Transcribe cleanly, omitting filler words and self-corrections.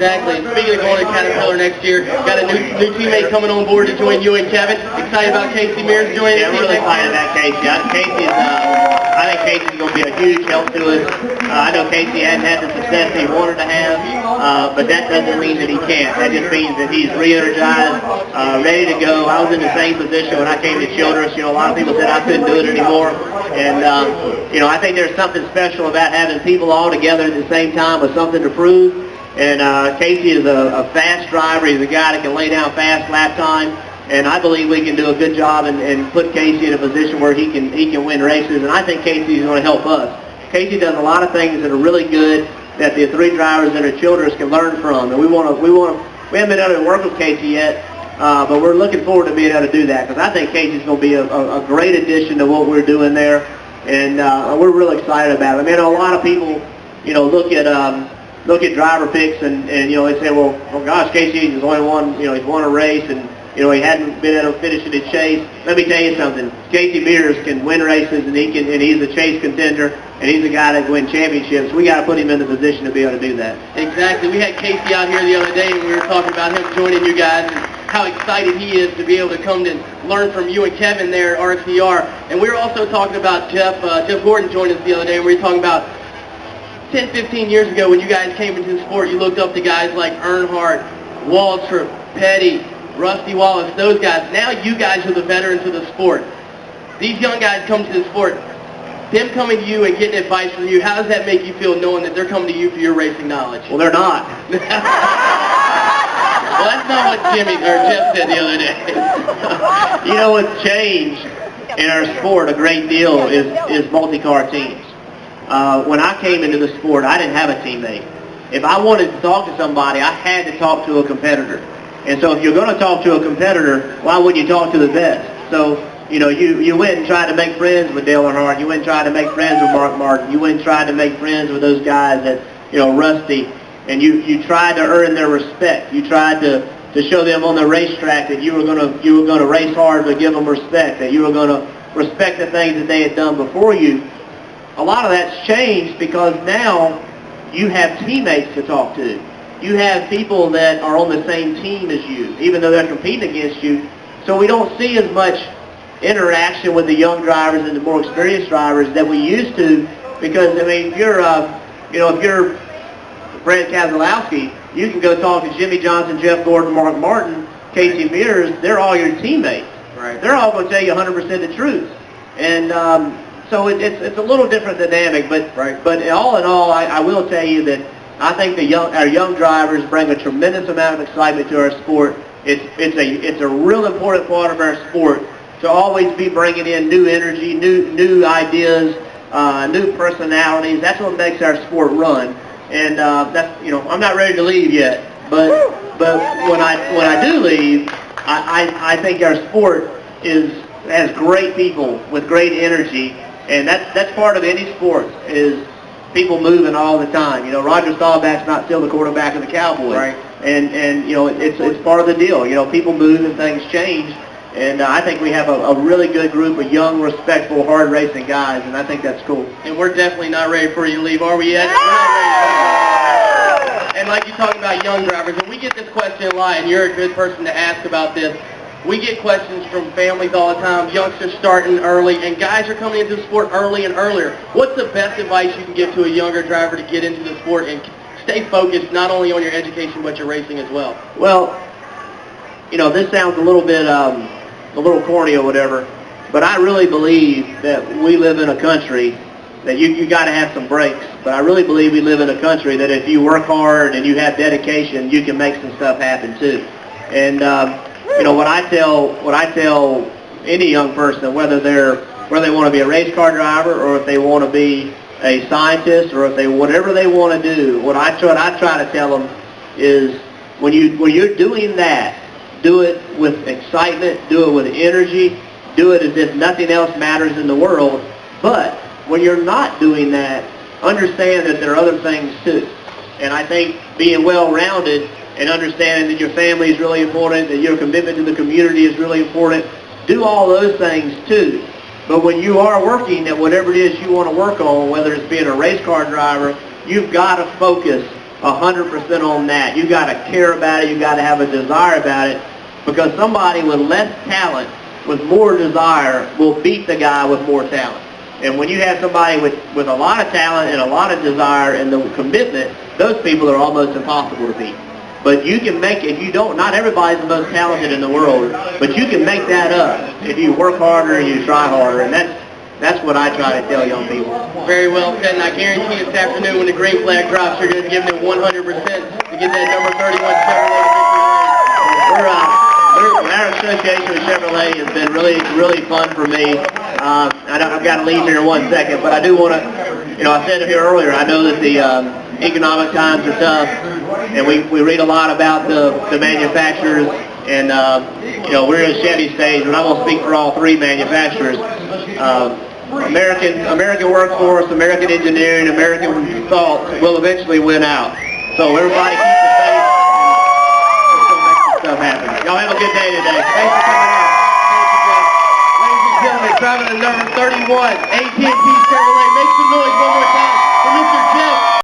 Exactly. And speaking of going to Caterpillar next year, got a new teammate coming on board to join you and Kevin. Excited about Casey Mears joining the team? Yeah, we're really excited about Casey. I think Casey's going to be a huge help to us. I know Casey hasn't had the success he wanted to have, but that doesn't mean that he can't. That just means that he's re-energized, ready to go. I was in the same position when I came to Childress. You know, a lot of people said I couldn't do it anymore. And, you know, I think there's something special about having people all together at the same time with something to prove. And Casey is a fast driver. He's a guy that can lay down fast lap time. And I believe we can do a good job and put Casey in a position where he can win races. And I think Casey is going to help us. Casey does a lot of things that are really good that the three drivers that are Childress can learn from. And we haven't been able to work with Casey yet, but we're looking forward to being able to do that because I think Casey's going to be a great addition to what we're doing there. And we're really excited about it. I mean, a lot of people, you know, look at driver picks and you know, they say, well gosh, Casey has only won, you know, he's won a race and, you know, he hadn't been able to finish in a chase. Let me tell you something. Casey Mears can win races and he's a chase contender and he's a guy that can win championships. We got to put him in the position to be able to do that. Exactly. We had Casey out here the other day and we were talking about him joining you guys and how excited he is to be able to come and learn from you and Kevin there at RCR. And we were also talking about Jeff Gordon joined us the other day and we were talking about 10, 15 years ago when you guys came into the sport, you looked up to guys like Earnhardt, Waltrip, Petty, Rusty Wallace, those guys. Now you guys are the veterans of the sport. These young guys come to the sport. Them coming to you and getting advice from you, how does that make you feel knowing that they're coming to you for your racing knowledge? Well, they're not. Well, that's not what Jeff said the other day. You know what's changed in our sport a great deal is multi-car teams. When I came into the sport, I didn't have a teammate. If I wanted to talk to somebody, I had to talk to a competitor. And so if you're going to talk to a competitor, why wouldn't you talk to the best? So, you know, you went and tried to make friends with Dale Earnhardt. You went and tried to make friends with Mark Martin. You went and tried to make friends with those guys that, you know, Rusty. And you tried to earn their respect. You tried to show them on the racetrack that you were going to race hard but give them respect, that you were going to respect the things that they had done before you. A lot of that's changed because now you have teammates to talk to. You have people that are on the same team as you, even though they're competing against you. So we don't see as much interaction with the young drivers and the more experienced drivers that we used to because, I mean, if you're Brad Keselowski, you can go talk to Jimmy Johnson, Jeff Gordon, Mark Martin, Casey Mears. They're all your teammates. Right. They're all going to tell you 100% the truth. And so it's a little different dynamic, but all in all, I will tell you that I think our young drivers bring a tremendous amount of excitement to our sport. It's a real important part of our sport to always be bringing in new energy, new ideas, new personalities. That's what makes our sport run. And that's, you know, I'm not ready to leave yet, but when I do leave, I think our sport has great people with great energy, and that's part of any sport is people moving all the time. You know, Roger Staubach's not still the quarterback of the Cowboys, right? And you know, it's part of the deal. You know, people move and things change, and I think we have a really good group of young, respectful, hard racing guys, and I think that's cool. And we're definitely not ready for you to leave, are we yet? We're not ready. And like you talk about young drivers, and we get this question a lot, and you're a good person to ask about this. We get questions from families all the time, youngsters starting early, and guys are coming into the sport early and earlier. What's the best advice you can give to a younger driver to get into the sport and stay focused not only on your education but your racing as well? Well, you know, this sounds a little bit, a little corny or whatever, but I really believe that we live in a country that you got to have some breaks. But I really believe we live in a country that if you work hard and you have dedication, you can make some stuff happen too. And you know, what I tell any young person, whether they want to be a race car driver or if they want to be a scientist or if whatever they want to do, what I try to tell them is when you're doing that, do it with excitement, do it with energy, do it as if nothing else matters in the world. But when you're not doing that, understand that there are other things too. And I think being well-rounded and understanding that your family is really important, that your commitment to the community is really important, do all those things too. But when you are working at whatever it is you want to work on, whether it's being a race car driver, you've got to focus 100% on that. You got to care about it. You got to have a desire about it, because somebody with less talent, with more desire, will beat the guy with more talent. And when you have somebody with a lot of talent and a lot of desire and the commitment, those people are almost impossible to beat. But you can make, if you don't, not everybody's the most talented in the world, but you can make that up if you work harder and you try harder, and that's what I try to tell young people. Very well said, and I guarantee this afternoon when the green flag drops, you're going to give it 100% to get that number 31 Chevrolet victory lane. Our association with Chevrolet has been really fun for me. I've got to leave here in 1 second, but I do want to, I said it here earlier, I know that the economic times are tough, and we read a lot about the manufacturers, and we're in Chevy Stage, and I'm going to speak for all three manufacturers. American workforce, American engineering, American thought will eventually win out. So everybody keep the faith, and let's go make some stuff happen. Y'all have a good day today. Thanks for coming out. Thank you, gentlemen. Driving the number 31 AT&T Chevrolet. Make some noise one more time.